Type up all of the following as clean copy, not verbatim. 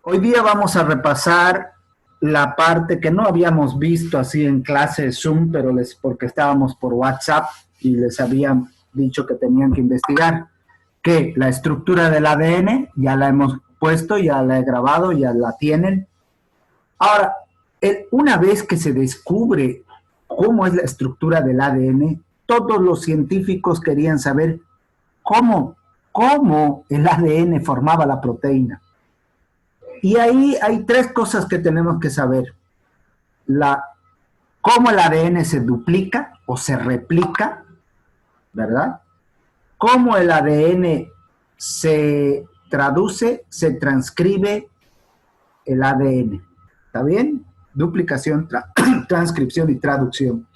Hoy día vamos a repasar la parte que no habíamos visto así en clase de Zoom, pero porque estábamos por WhatsApp y les habían dicho que tenían que investigar, que la estructura del ADN ya la hemos puesto, ya la he grabado, ya la tienen. Ahora, una vez que se descubre cómo es la estructura del ADN, todos los científicos querían saber cómo el ADN formaba la proteína. Y ahí hay tres cosas que tenemos que saber. Cómo el ADN se duplica o se replica, ¿verdad? Cómo el ADN se traduce, se transcribe el ADN. ¿Está bien? Duplicación, transcripción y traducción.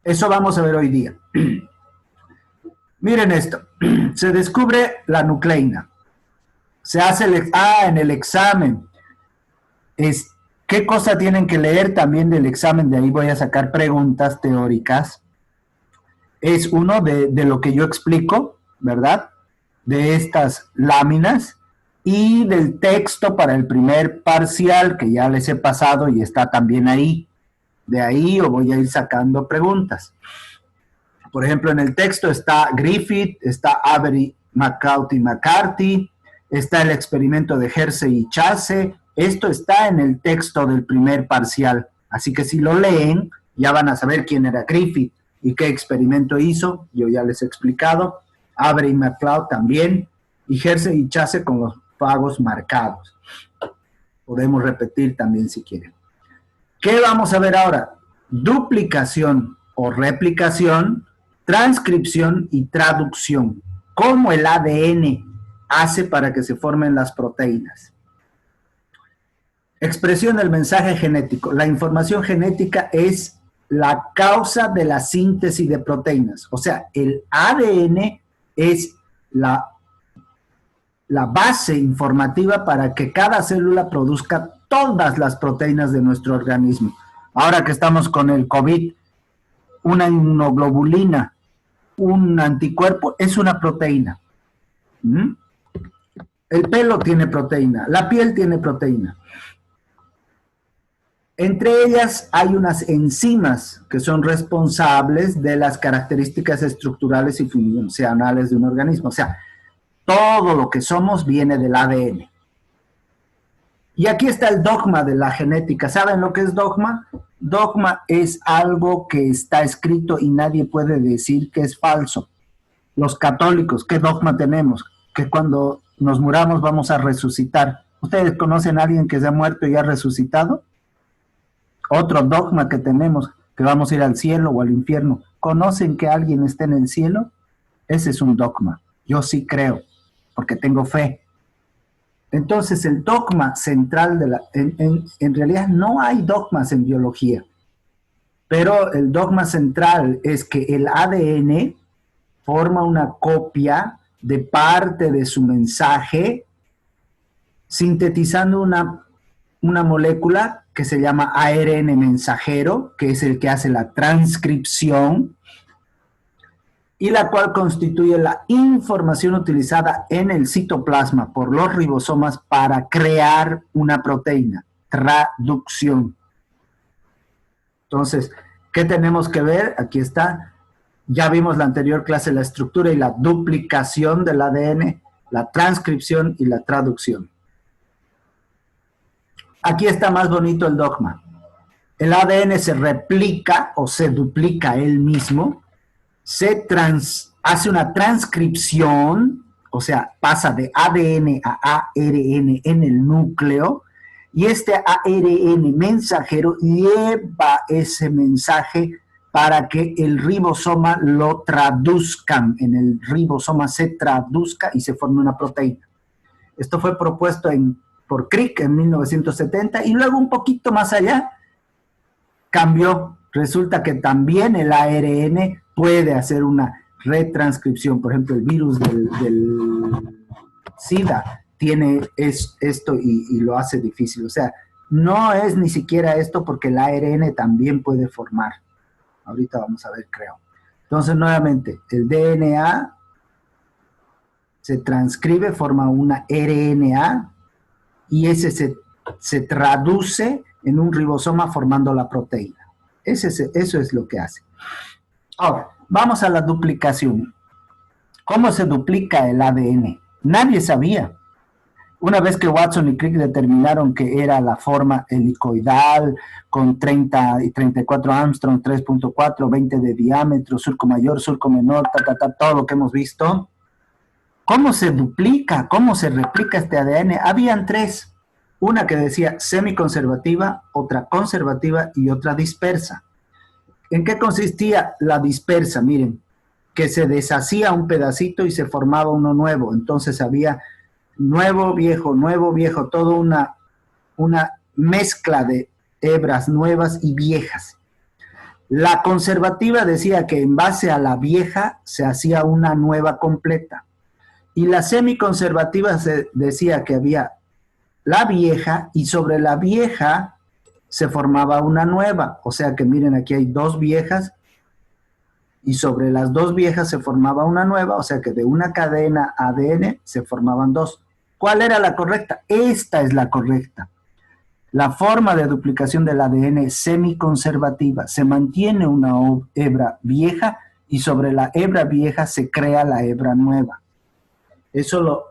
Eso vamos a ver hoy día. Miren esto. Se descubre la nucleína. Se hace en el examen. ¿Qué cosa tienen que leer también del examen? De ahí voy a sacar preguntas teóricas. Es uno de lo que yo explico, ¿verdad? De estas láminas y del texto para el primer parcial que ya les he pasado y está también ahí. De ahí os voy a ir sacando preguntas. Por ejemplo, en el texto está Griffith, está Avery, McCarthy, está el experimento de Hersey y Chase. Esto está en el texto del primer parcial. Así que si lo leen, ya van a saber quién era Griffith y qué experimento hizo. Yo ya les he explicado. Avery y McCloud también. Y Hersey y Chase con los fagos marcados. Podemos repetir también si quieren. ¿Qué vamos a ver ahora? Duplicación o replicación, transcripción y traducción. ¿Cómo el ADN hace para que se formen las proteínas? Expresión del mensaje genético. La información genética es la causa de la síntesis de proteínas. O sea, el ADN es la base informativa para que cada célula produzca todas las proteínas de nuestro organismo. Ahora que estamos con el COVID, una inmunoglobulina, un anticuerpo, es una proteína. El pelo tiene proteína, la piel tiene proteína. Entre ellas hay unas enzimas que son responsables de las características estructurales y funcionales de un organismo. O sea, todo lo que somos viene del ADN. Y aquí está el dogma de la genética. ¿Saben lo que es dogma? Dogma es algo que está escrito y nadie puede decir que es falso. Los católicos, ¿qué dogma tenemos? Que cuando nos muramos vamos a resucitar. ¿Ustedes conocen a alguien que se ha muerto y ha resucitado? Otro dogma que tenemos, que vamos a ir al cielo o al infierno. ¿Conocen que alguien está en el cielo? Ese es un dogma. Yo sí creo, porque tengo fe. Entonces el dogma central en realidad no hay dogmas en biología, pero el dogma central es que el ADN forma una copia de parte de su mensaje, sintetizando una molécula que se llama ARN mensajero, que es el que hace la transcripción, y la cual constituye la información utilizada en el citoplasma por los ribosomas para crear una proteína, traducción. Entonces, ¿qué tenemos que ver? Aquí está. Ya vimos la anterior clase, la estructura y la duplicación del ADN, la transcripción y la traducción. Aquí está más bonito el dogma. El ADN se replica o se duplica él mismo, hace una transcripción, o sea, pasa de ADN a ARN en el núcleo, y este ARN mensajero lleva ese mensaje para que el ribosoma lo traduzcan, en el ribosoma se traduzca y se forme una proteína. Esto fue propuesto por Crick en 1970, y luego un poquito más allá cambió. Resulta que también el ARN puede hacer una retranscripción. Por ejemplo, el virus del SIDA tiene esto y lo hace difícil. O sea, no es ni siquiera esto porque el ARN también puede formar. Ahorita vamos a ver, creo. Entonces, nuevamente, el DNA se transcribe, forma una RNA y ese se traduce en un ribosoma formando la proteína. Eso es lo que hace. Ahora, vamos a la duplicación. ¿Cómo se duplica el ADN? Nadie sabía. Una vez que Watson y Crick determinaron que era la forma helicoidal, con 30 y 34 Armstrong, 3.4, 20 de diámetro, surco mayor, surco menor, todo lo que hemos visto. ¿Cómo se duplica? ¿Cómo se replica este ADN? Habían tres. Una que decía semiconservativa, otra conservativa y otra dispersa. ¿En qué consistía la dispersa? Miren, que se deshacía un pedacito y se formaba uno nuevo. Entonces había nuevo, viejo, toda una mezcla de hebras nuevas y viejas. La conservativa decía que en base a la vieja se hacía una nueva completa. Y la semiconservativa se decía que había la vieja y sobre la vieja se formaba una nueva. O sea que miren, aquí hay dos viejas y sobre las dos viejas se formaba una nueva, o sea que de una cadena ADN se formaban dos. ¿Cuál era la correcta? Esta es la correcta. La forma de duplicación del ADN es semiconservativa. Se mantiene una hebra vieja y sobre la hebra vieja se crea la hebra nueva. Eso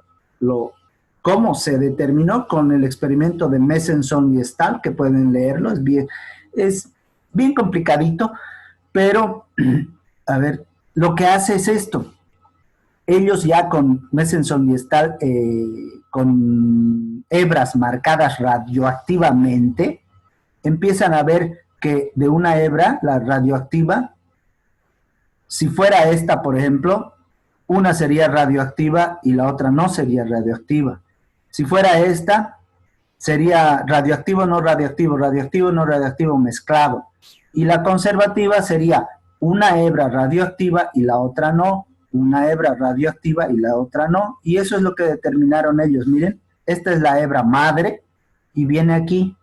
¿cómo se determinó? Con el experimento de Messenson y Stahl, que pueden leerlo. Es bien complicadito, pero a ver, lo que hace es esto. Ellos ya con Messenson y Stahl, con hebras marcadas radioactivamente, empiezan a ver que de una hebra, la radioactiva, si fuera esta, por ejemplo, una sería radioactiva y la otra no sería radioactiva. Si fuera esta, sería radioactivo, no radioactivo, radioactivo, no radioactivo, mezclado. Y la conservativa sería una hebra radioactiva y la otra no, una hebra radioactiva y la otra no, y eso es lo que determinaron ellos. Miren, esta es la hebra madre y viene aquí,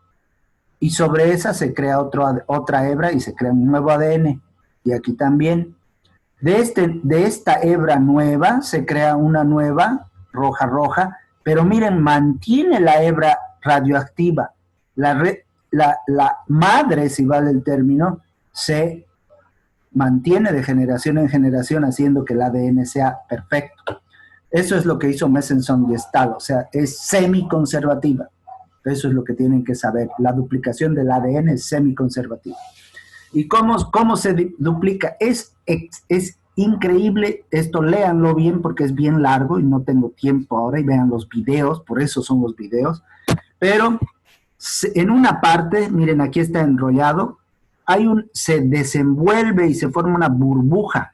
y sobre esa se crea otra hebra y se crea un nuevo ADN, y aquí también. De esta hebra nueva se crea una nueva, roja, pero miren, mantiene la hebra radioactiva. La madre, si vale el término, se mantiene de generación en generación haciendo que el ADN sea perfecto. Eso es lo que hizo Messenson y Stahl, o sea, es semiconservativa. Eso es lo que tienen que saber. La duplicación del ADN es semiconservativa. ¿Y cómo se duplica? Es increíble, esto léanlo bien porque es bien largo y no tengo tiempo ahora, y vean los videos, por eso son los videos, pero en una parte, miren, aquí está enrollado, se desenvuelve y se forma una burbuja,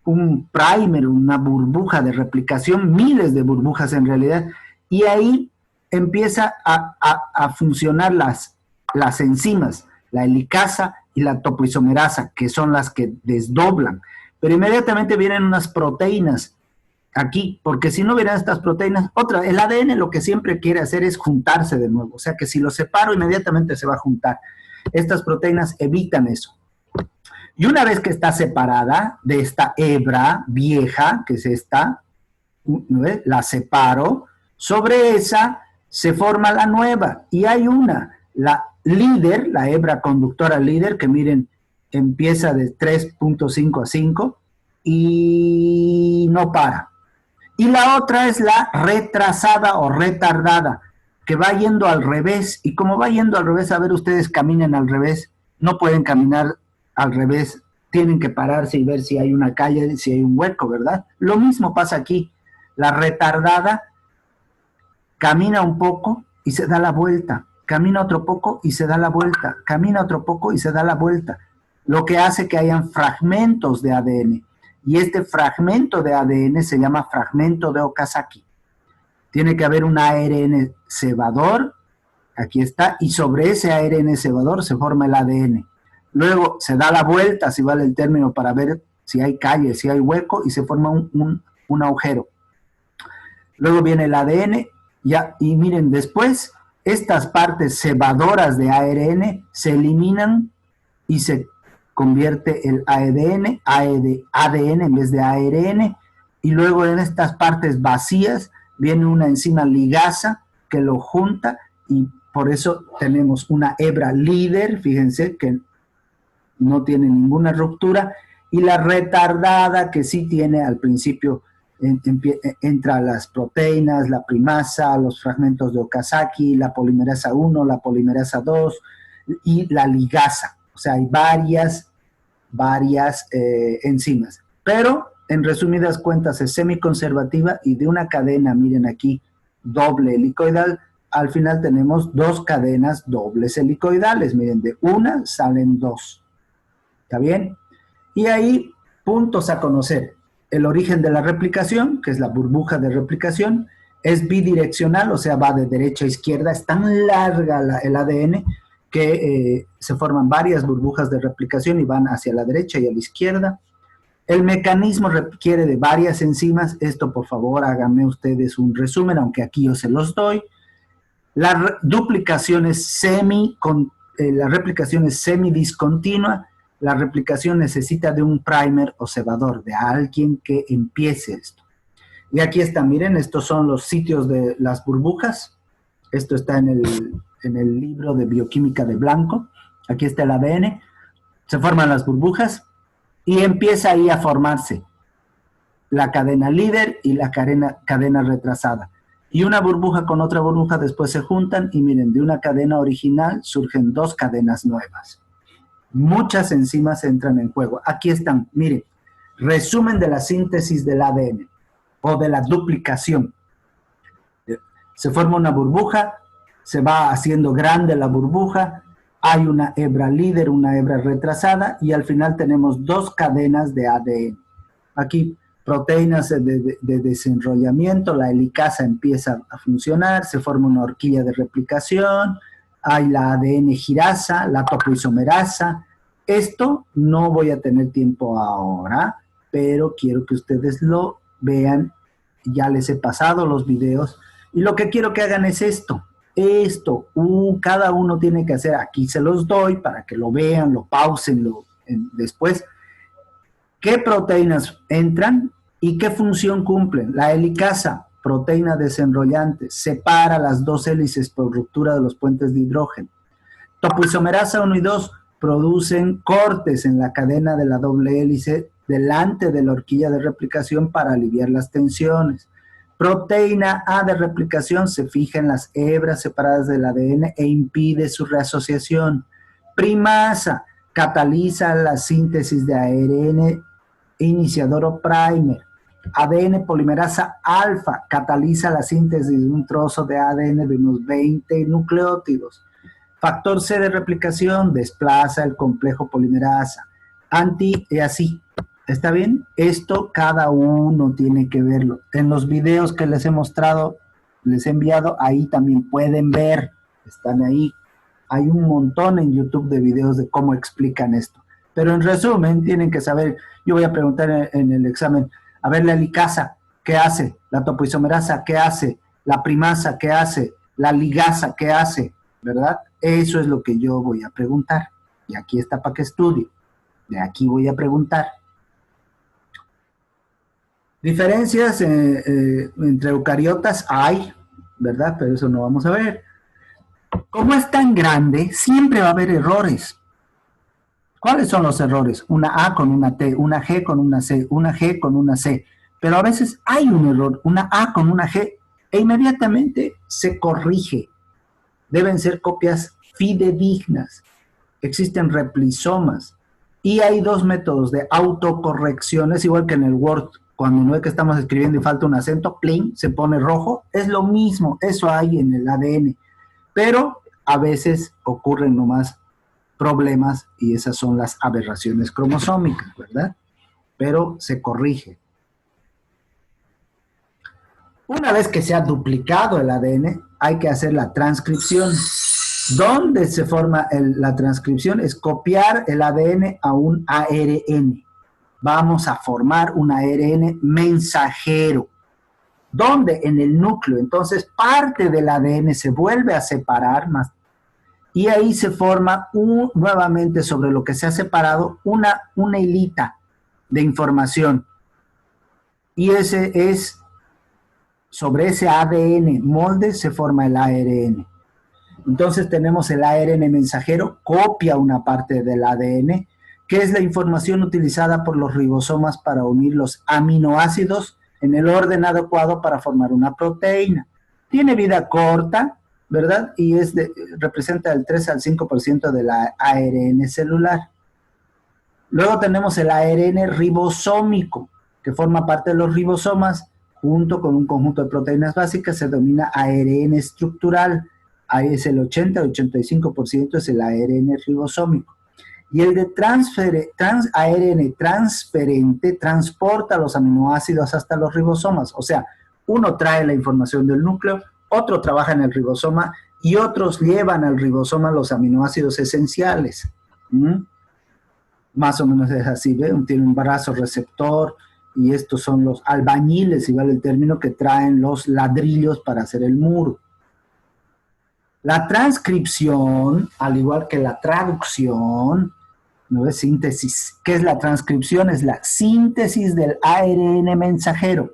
un primer, una burbuja de replicación, miles de burbujas en realidad, y ahí empieza a funcionar las enzimas, la helicasa y la topoisomerasa, que son las que desdoblan. Pero inmediatamente vienen unas proteínas aquí, porque si no hubieran estas proteínas, el ADN lo que siempre quiere hacer es juntarse de nuevo, o sea que si lo separo inmediatamente se va a juntar. Estas proteínas evitan eso. Y una vez que está separada de esta hebra vieja, que es esta, ¿ves? La separo, sobre esa se forma la nueva, y hay la líder, la hebra conductora líder, que miren, empieza de 3.5 a 5 y no para. Y la otra es la retrasada o retardada, que va yendo al revés, y como va yendo al revés, a ver, ustedes caminen al revés, no pueden caminar al revés, tienen que pararse y ver si hay una calle, si hay un hueco, ¿verdad? Lo mismo pasa aquí, la retardada camina un poco y se da la vuelta, camina otro poco y se da la vuelta, camina otro poco y se da la vuelta, lo que hace que hayan fragmentos de ADN, y este fragmento de ADN se llama fragmento de Okazaki. Tiene que haber un ARN cebador, aquí está, y sobre ese ARN cebador se forma el ADN. Luego se da la vuelta, si vale el término, para ver si hay calle, si hay hueco, y se forma un agujero. Luego viene el ADN, y miren, después estas partes cebadoras de ARN se eliminan y se convierte el ADN en vez de ARN, y luego en estas partes vacías viene una enzima ligasa que lo junta y por eso tenemos una hebra líder, fíjense que no tiene ninguna ruptura, y la retardada que sí tiene al principio, entra las proteínas, la primasa, los fragmentos de Okazaki, la polimerasa 1, la polimerasa 2 y la ligasa. O sea, hay varias enzimas. Pero, en resumidas cuentas, es semiconservativa y de una cadena, miren aquí, doble helicoidal, al final tenemos dos cadenas dobles helicoidales. Miren, de una salen dos. ¿Está bien? Y ahí, puntos a conocer. El origen de la replicación, que es la burbuja de replicación, es bidireccional, o sea, va de derecha a izquierda. Es tan larga el ADN que se forman varias burbujas de replicación y van hacia la derecha y a la izquierda. El mecanismo requiere de varias enzimas. Esto, por favor, háganme ustedes un resumen, aunque aquí yo se los doy. La duplicación es la replicación es semidiscontinua. La replicación necesita de un primer o cebador, de alguien que empiece esto. Y aquí está, miren, estos son los sitios de las burbujas. Esto está en el libro de bioquímica de Blanco. Aquí está el ADN. Se forman las burbujas y empieza ahí a formarse la cadena líder y la cadena retrasada. Y una burbuja con otra burbuja después se juntan y miren, de una cadena original surgen dos cadenas nuevas. Muchas enzimas entran en juego. Aquí están, miren, resumen de la síntesis del ADN o de la duplicación. Se forma una burbuja, se va haciendo grande la burbuja, hay una hebra líder, una hebra retrasada y al final tenemos dos cadenas de ADN. Aquí proteínas de desenrollamiento, la helicasa empieza a funcionar, se forma una horquilla de replicación, hay la ADN girasa, la topoisomerasa. Esto no voy a tener tiempo ahora, pero quiero que ustedes lo vean. Ya les he pasado los videos y lo que quiero que hagan es esto. Cada uno tiene que hacer, aquí se los doy para que lo vean, lo pausen después. ¿Qué proteínas entran y qué función cumplen? La helicasa, proteína desenrollante, separa las dos hélices por ruptura de los puentes de hidrógeno. Topoisomerasa 1 y 2 producen cortes en la cadena de la doble hélice delante de la horquilla de replicación para aliviar las tensiones. Proteína A de replicación se fija en las hebras separadas del ADN e impide su reasociación. Primasa cataliza la síntesis de ARN iniciador o primer. ADN polimerasa alfa cataliza la síntesis de un trozo de ADN de unos 20 nucleótidos. Factor C de replicación desplaza el complejo polimerasa. Y así. ¿Está bien? Esto cada uno tiene que verlo. En los videos que les he mostrado, les he enviado, ahí también pueden ver. Están ahí. Hay un montón en YouTube de videos de cómo explican esto. Pero en resumen, tienen que saber, yo voy a preguntar en el examen, a ver, la helicasa, ¿qué hace? La topoisomerasa, ¿qué hace? La primasa, ¿qué hace? La ligasa, ¿qué hace? ¿Verdad? Eso es lo que yo voy a preguntar. Y aquí está para que estudie. De aquí voy a preguntar. Diferencias entre eucariotas hay, ¿verdad? Pero eso no vamos a ver. Como es tan grande, siempre va a haber errores. ¿Cuáles son los errores? Una A con una T, una G con una C, una G con una C. Pero a veces hay un error, una A con una G, e inmediatamente se corrige. Deben ser copias fidedignas. Existen replisomas. Y hay dos métodos de autocorrección. Es igual que en el Word. Cuando no es que estamos escribiendo y falta un acento, ¡pling!, se pone rojo. Es lo mismo. Eso hay en el ADN. Pero a veces ocurren nomás problemas y esas son las aberraciones cromosómicas, ¿verdad? Pero se corrige. Una vez que se ha duplicado el ADN, hay que hacer la transcripción. ¿Dónde se forma la transcripción? Es copiar el ADN a un ARN. Vamos a formar un ARN mensajero. ¿Dónde? En el núcleo. Entonces, parte del ADN se vuelve a separar más y ahí se forma nuevamente sobre lo que se ha separado una hilita de información. y sobre ese ADN molde se forma el ARN. Entonces tenemos el ARN mensajero, copia una parte del ADN, que es la información utilizada por los ribosomas para unir los aminoácidos en el orden adecuado para formar una proteína. Tiene vida corta, ¿verdad? Y representa del 3 al 5% del ARN celular. Luego tenemos el ARN ribosómico, que forma parte de los ribosomas, junto con un conjunto de proteínas básicas, se denomina ARN estructural. Ahí es el 80-85% es el ARN ribosómico. Y el de ARN transferente transporta los aminoácidos hasta los ribosomas. O sea, uno trae la información del núcleo, otro trabaja en el ribosoma y otros llevan al ribosoma los aminoácidos esenciales. Más o menos es así, ¿ve? Tiene un brazo receptor y estos son los albañiles, si vale el término, que traen los ladrillos para hacer el muro. La transcripción, al igual que la traducción, ¿no es? Síntesis. ¿Qué es la transcripción? Es la síntesis del ARN mensajero.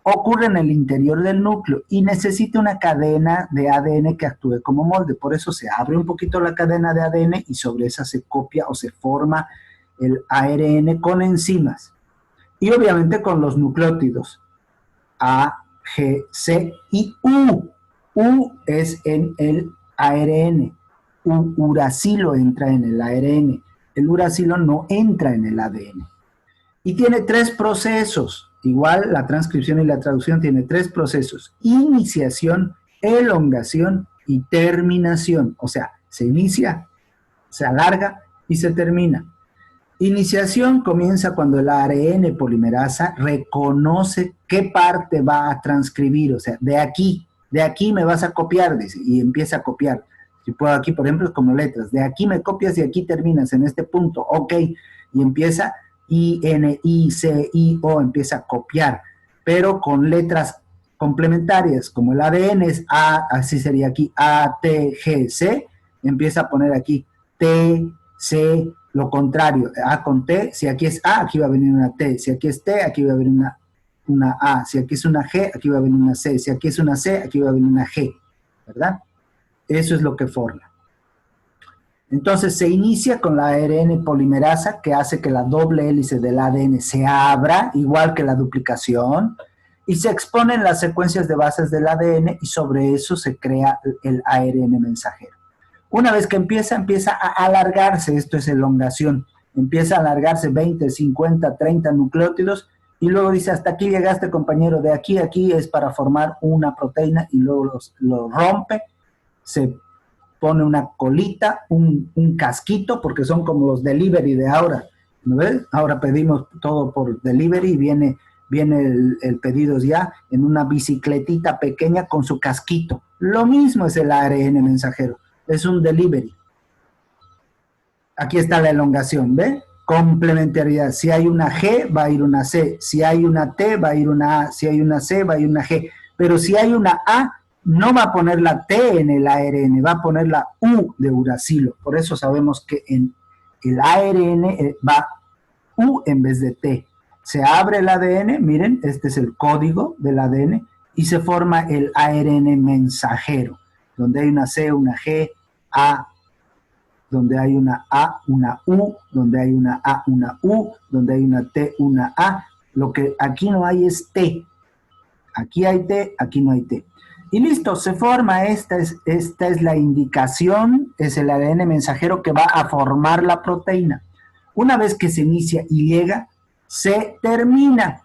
Ocurre en el interior del núcleo y necesita una cadena de ADN que actúe como molde. Por eso se abre un poquito la cadena de ADN y sobre esa se copia o se forma el ARN con enzimas. Y obviamente con los nucleótidos A, G, C y U. U es en el ARN. Uracilo entra en el ARN. El uracilo no entra en el ADN. Y tiene 3 procesos. Igual la transcripción y la traducción tiene 3 procesos. Iniciación, elongación y terminación. O sea, se inicia, se alarga y se termina. Iniciación comienza cuando el ARN polimerasa reconoce qué parte va a transcribir. O sea, de aquí me vas a copiar, dice, y empieza a copiar. Si puedo aquí, por ejemplo, como letras. De aquí me copias y aquí terminas en este punto. Ok. Y empieza I, N, I, C, I, O, empieza a copiar. Pero con letras complementarias. Como el ADN es A, así sería aquí, A, T, G, C. Empieza a poner aquí T, C, lo contrario. A con T. Si aquí es A, aquí va a venir una T. Si aquí es T, aquí va a venir una A. Si aquí es una G, aquí va a venir una C. Si aquí es una C, aquí va a venir una G. ¿Verdad? Eso es lo que forma. Entonces se inicia con la ARN polimerasa que hace que la doble hélice del ADN se abra, igual que la duplicación, y se exponen las secuencias de bases del ADN y sobre eso se crea el ARN mensajero. Una vez que empieza a alargarse, esto es elongación, empieza a alargarse 20, 50, 30 nucleótidos y luego dice, hasta aquí llegaste, compañero, de aquí a aquí es para formar una proteína y luego lo rompe, se pone una colita, un casquito, porque son como los delivery de ahora, ¿no ves? Ahora pedimos todo por delivery y viene el pedido ya en una bicicletita pequeña con su casquito. Lo mismo es el ARN mensajero, es un delivery. Aquí está la elongación, ¿ve? Complementariedad. Si hay una G, va a ir una C. Si hay una T, va a ir una A. Si hay una C, va a ir una G. Pero si hay una A, no va a poner la T en el ARN, va a poner la U de uracilo. Por eso sabemos que en el ARN va U en vez de T. Se abre el ADN, miren, este es el código del ADN, y se forma el ARN mensajero, donde hay una C, una G, A, donde hay una A, una U, donde hay una A, una U, donde hay una T, una A. Lo que aquí no hay es T. Aquí hay T, aquí no hay T. Y listo, se forma, esta es la indicación, es el ADN mensajero que va a formar la proteína. Una vez que se inicia y llega, se termina.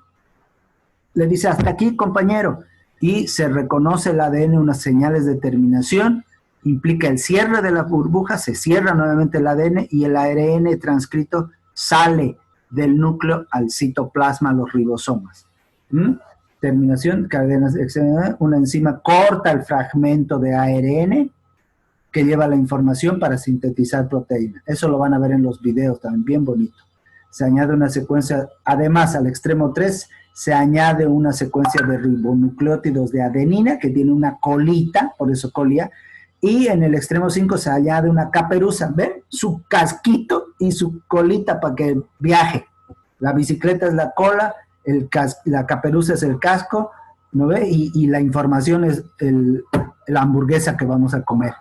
Le dice, hasta aquí, compañero. Y se reconoce el ADN unas señales de terminación, implica el cierre de la burbuja, se cierra nuevamente el ADN y el ARN transcrito sale del núcleo al citoplasma, a los ribosomas. Terminación, cadenas, una enzima corta el fragmento de ARN que lleva la información para sintetizar proteína. Eso lo van a ver en los videos también, bien bonito. Se añade una secuencia, además al extremo 3 se añade una secuencia de ribonucleótidos de adenina que tiene una colita, por eso colia, y en el extremo 5 se añade una caperuza, ¿ven? Su casquito y su colita para que viaje. La bicicleta es la cola la caperuza es el casco, ¿no ve? Y la información es la hamburguesa que vamos a comer.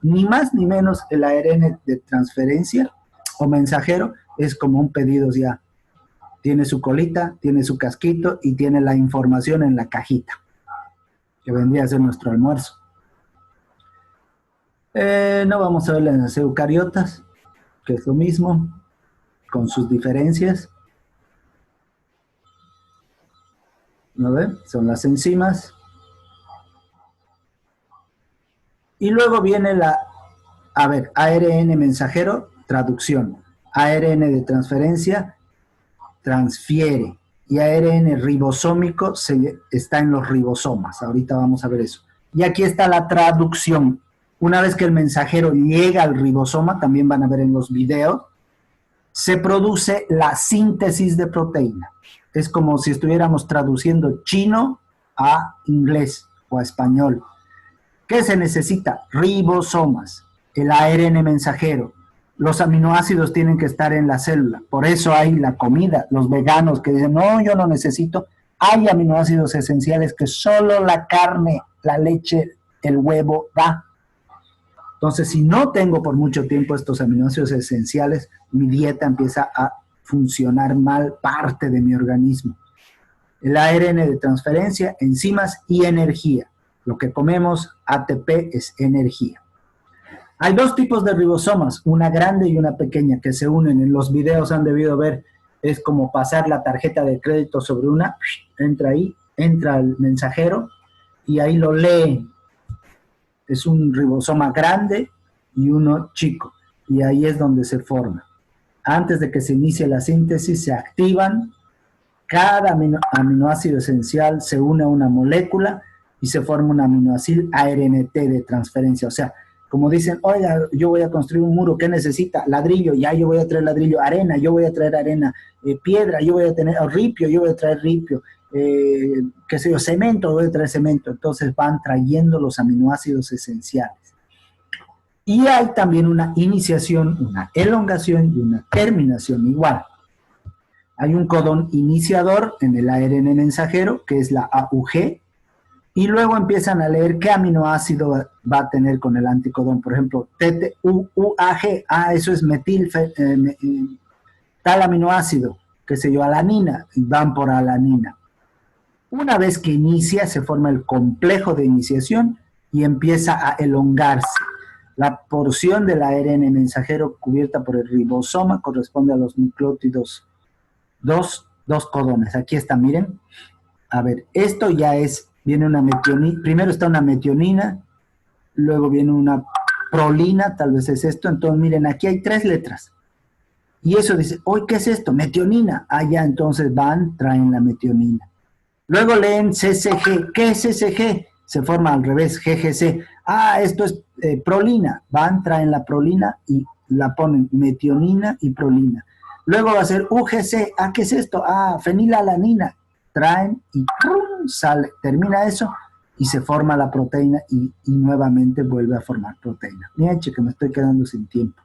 Ni más ni menos el ARN de transferencia o mensajero es como un pedido ya. Tiene su colita, tiene su casquito y tiene la información en la cajita, que vendría a ser nuestro almuerzo. No vamos a ver las eucariotas, que es lo mismo, con sus diferencias. ¿No ven? Son las enzimas. Y luego viene ARN mensajero, traducción. ARN de transferencia, transfiere. Y ARN ribosómico está en los ribosomas. Ahorita vamos a ver eso. Y aquí está la traducción. Una vez que el mensajero llega al ribosoma, también van a ver en los videos, se produce la síntesis de proteína. Es como si estuviéramos traduciendo chino a inglés o a español. ¿Qué se necesita? Ribosomas, el ARN mensajero. Los aminoácidos tienen que estar en la célula. Por eso hay la comida. Los veganos que dicen, no, yo no necesito. Hay aminoácidos esenciales que solo la carne, la leche, el huevo da. Entonces, si no tengo por mucho tiempo estos aminoácidos esenciales, mi dieta empieza a funcionar mal parte de mi organismo. El ARN de transferencia, enzimas y energía. Lo que comemos, ATP, es energía. Hay dos tipos de ribosomas, una grande y una pequeña, que se unen. En los videos han debido ver, es como pasar la tarjeta de crédito sobre una, entra ahí, entra el mensajero y ahí lo lee. Es un ribosoma grande y uno chico, y ahí es donde se forma. Antes de que se inicie la síntesis, se activan, cada aminoácido esencial se une a una molécula y se forma un aminoácido ARNT de transferencia. O sea, como dicen, oiga, yo voy a construir un muro, ¿qué necesita? Ladrillo, ya yo voy a traer ladrillo, arena, yo voy a traer arena, piedra, yo voy a tener ripio, yo voy a traer ripio, qué sé yo, cemento, voy a traer cemento. Entonces van trayendo los aminoácidos esenciales. Y hay también una iniciación, una elongación y una terminación igual. Hay un codón iniciador en el ARN mensajero, que es la AUG, y luego empiezan a leer qué aminoácido va a tener con el anticodón. Por ejemplo, UAG, eso es metil, tal aminoácido, qué sé yo, alanina, y van por alanina. Una vez que inicia, se forma el complejo de iniciación y empieza a elongarse. La porción del ARN mensajero cubierta por el ribosoma corresponde a los nucleótidos dos codones. Aquí está, miren. A ver, esto ya viene una metionina. Primero está una metionina, luego viene una prolina, tal vez es esto. Entonces, miren, aquí hay 3 letras. Y eso dice, oye, ¿qué es esto? Metionina. Ah, ya, entonces traen la metionina. Luego leen CCG. ¿Qué es CCG? Se forma al revés, GGC. Ah, esto es prolina. traen la prolina y la ponen metionina y prolina. Luego va a ser UGC. Ah, ¿qué es esto? Ah, fenilalanina. Traen y ¡prum! Sale, termina eso y se forma la proteína y nuevamente vuelve a formar proteína. Mira, che, que me estoy quedando sin tiempo.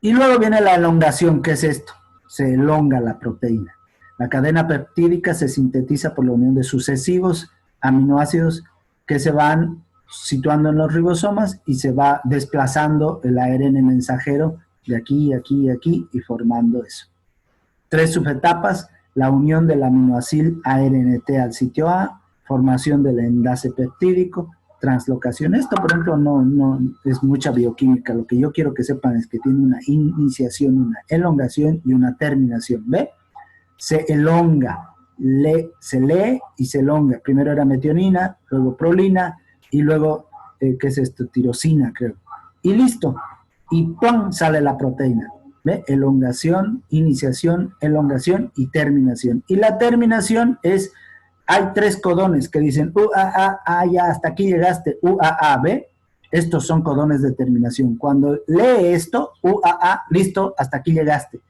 Y luego viene la elongación. ¿Qué es esto? Se elonga la proteína. La cadena peptídica se sintetiza por la unión de sucesivos aminoácidos que se van situando en los ribosomas y se va desplazando el ARN mensajero de aquí, aquí y aquí y formando eso. 3 subetapas: la unión del aminoácido ARNT al sitio A, formación del enlace peptídico, translocación. Esto, por ejemplo, no es mucha bioquímica. Lo que yo quiero que sepan es que tiene una iniciación, una elongación y una terminación. ¿Ve? Se elonga, se lee y se elonga. Primero era metionina, luego prolina y luego, ¿qué es esto? Tirosina, creo. Y listo. Y ¡pum! Sale la proteína. ¿Ve? Elongación, iniciación, elongación y terminación. Y la terminación hay 3 codones que dicen UAA, ya hasta aquí llegaste, UAA, ¿ve? Estos son codones de terminación. Cuando lee esto, UAA, listo, hasta aquí llegaste.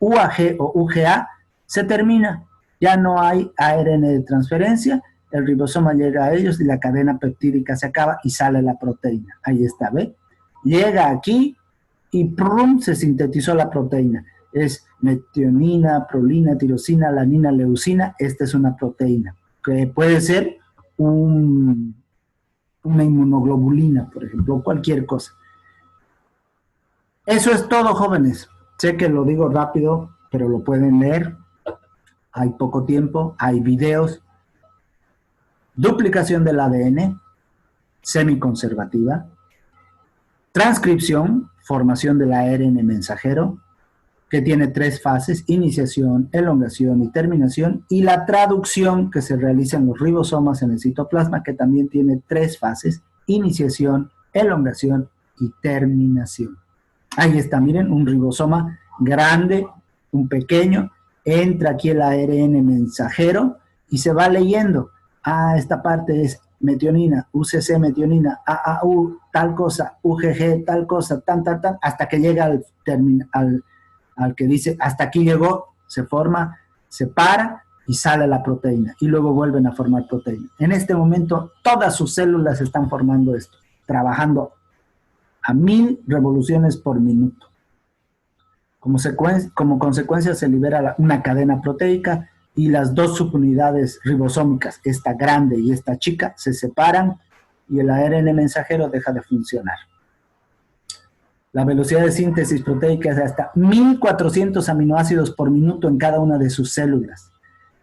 UAG o UGA, se termina. Ya no hay ARN de transferencia, el ribosoma llega a ellos y la cadena peptídica se acaba y sale la proteína. Ahí está, ¿ve? Llega aquí y ¡prum! Se sintetizó la proteína. es metionina, prolina, tirosina, alanina, leucina. Esta es una proteína, que puede ser una inmunoglobulina, por ejemplo, o cualquier cosa. Eso es todo, jóvenes. Sé que lo digo rápido, pero lo pueden leer. Hay poco tiempo, hay videos. Duplicación del ADN, semiconservativa. Transcripción, formación del ARN mensajero, que tiene 3 fases: iniciación, elongación y terminación, y la traducción, que se realiza en los ribosomas en el citoplasma, que también tiene 3 fases: iniciación, elongación y terminación. Ahí está, miren, un ribosoma grande, un pequeño, entra aquí el ARN mensajero y se va leyendo. Esta parte es metionina, UCC metionina, AAU, tal cosa, UGG, tal cosa, tan, hasta que llega al que dice, hasta aquí llegó, se forma, se para y sale la proteína, y luego vuelven a formar proteína. En este momento, todas sus células están formando esto, trabajando a 1000 revoluciones por minuto. Como consecuencia se libera una cadena proteica y las 2 subunidades ribosómicas, esta grande y esta chica, se separan y el ARN mensajero deja de funcionar. La velocidad de síntesis proteica es de hasta 1400 aminoácidos por minuto en cada una de sus células.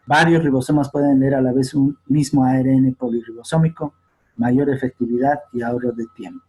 Varios ribosomas pueden leer a la vez un mismo ARN polirribosómico, mayor efectividad y ahorro de tiempo.